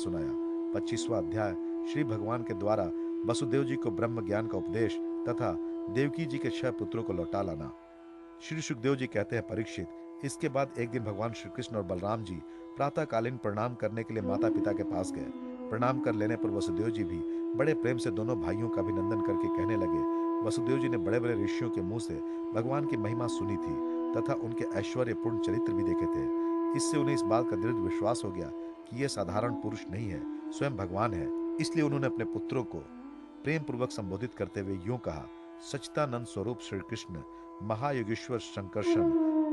सुनाया। 25वां अध्याय श्री भगवान के द्वारा वसुदेव जी को ब्रह्म ज्ञान का उपदेश तथा देवकी जी के 6 पुत्रों को लौटा लाना। श्री सुखदेव जी कहते हैं, परीक्षित, इसके बाद एक दिन भगवान श्री कृष्ण और बलराम जी प्रातःकालीन प्रणाम करने के लिए माता पिता के पास गए। प्रणाम कर लेने पर वसुदेव जी भी बड़े प्रेम से दोनों भाइयों का अभिनंदन करके कहने लगे। वसुदेव जी ने बड़े बड़े ऋषियों के मुंह से भगवान की महिमा सुनी थी तथा उनके ऐश्वर्यपूर्ण चरित्र भी देखे थे। इससे उन्हें इस बात का दृढ़ विश्वास हो गया कि यह साधारण पुरुष नहीं है, स्वयं भगवान है। इसलिए उन्होंने अपने पुत्रों को प्रेम पूर्वक संबोधित करते हुए यूं कहा, सच्चिदानंद स्वरूप श्री कृष्ण, महायोगेश्वर शंकरशन,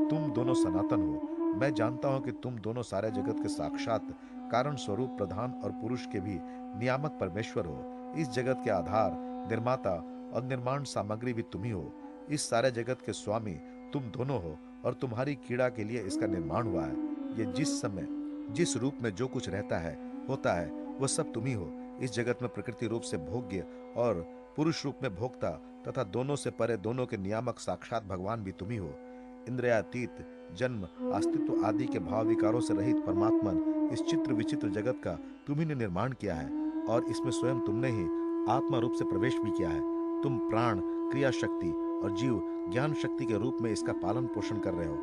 तुम दोनों सनातन हो। मैं जानता हूं कि तुम दोनों सारे जगत के साक्षात कारण स्वरूप, प्रधान और पुरुष के भी नियामक परमेश्वर हो। इस जगत के आधार, निर्माता और निर्माण सामग्री भी तुम ही हो। इस सारे जगत के स्वामी तुम दोनों हो और तुम्हारी कीड़ा के लिए इसका निर्माण हुआ है। ये जिस समय जिस रूप में जो कुछ रहता है होता है वह सब तुम ही हो। इस जगत में प्रकृति रूप से भोग्य और पुरुष रूप में भोक्ता तथा दोनों से परे दोनों के नियामक साक्षात भगवान भी तुम ही हो। इंद्रियातीत, जन्म, अस्तित्व आदि के भाव विकारों से रहित परमात्मन इस चित्र विचित्र जगत का तुम्ही ने निर्माण किया है और इसमें स्वयं तुमने ही आत्मा रूप से प्रवेश भी किया है। तुम प्राण, क्रिया शक्ति और जीव ज्ञान शक्ति के रूप में इसका पालन पोषण कर रहे हो।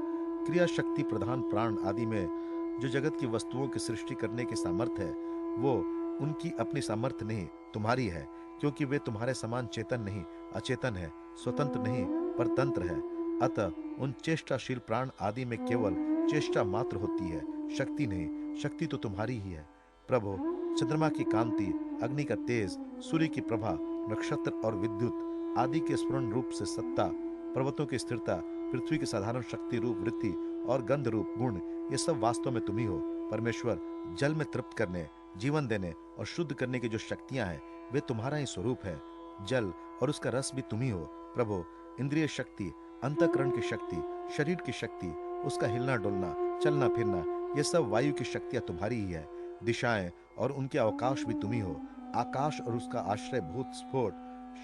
क्रिया शक्ति, प्रधान, प्राण आदि में जो जगत की वस्तुओं की सृष्टि करने की सामर्थ्य है वो उनकी अपनी सामर्थ्य नहीं, तुम्हारी है, क्योंकि वे तुम्हारे समान चेतन नहीं, अचेतन है, स्वतंत्र नहीं, परतंत्र है। अतः उन चेष्टाशील प्राण आदि में केवल चेष्टा मात्र होती है, शक्ति नहीं। शक्ति तो तुम्हारी ही है। प्रभु, चंद्रमा की कांति, अग्नि का तेज, सूर्य की प्रभा, नक्षत्र और विद्युत आदि के स्फुरन रूप से सत्ता, पर्वतों की स्थिरता, पृथ्वी की साधारण शक्ति रूप वृत्ति और गंध रूप गुण, ये सब वास्तव में तुम ही हो। परमेश्वर, जल में तृप्त करने, जीवन देने और शुद्ध करने की जो शक्तियां हैं वे तुम्हारा ही स्वरूप है। जल और उसका रस भी तुम ही हो। प्रभु, इंद्रिय शक्ति, अंतःकरण की शक्ति, शरीर की शक्ति, उसका हिलना डुलना, चलना फिरना, ये सब वायु की शक्तियां तुम्हारी ही है। दिशाएं और उनके अवकाश भी तुम ही हो। आकाश और उसका आश्रय भूत, स्फोट,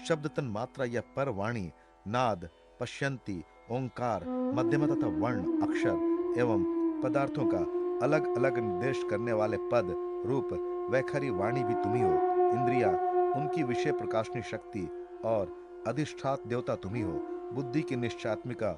शब्द, तन मात्रा या पर वाणी, नाद, पश्यंती, ओंकार, मध्यमा तथा वर्ण, अक्षर एवं पदार्थों का अलग अलग निर्देश करने वाले पद, रूप, वैखरी वाणी भी तुम ही हो। इंद्रिया, उनकी विषय प्रकाशनी शक्ति और अधिष्ठात देवता तुम ही हो। बुद्धि की निश्चयात्मिका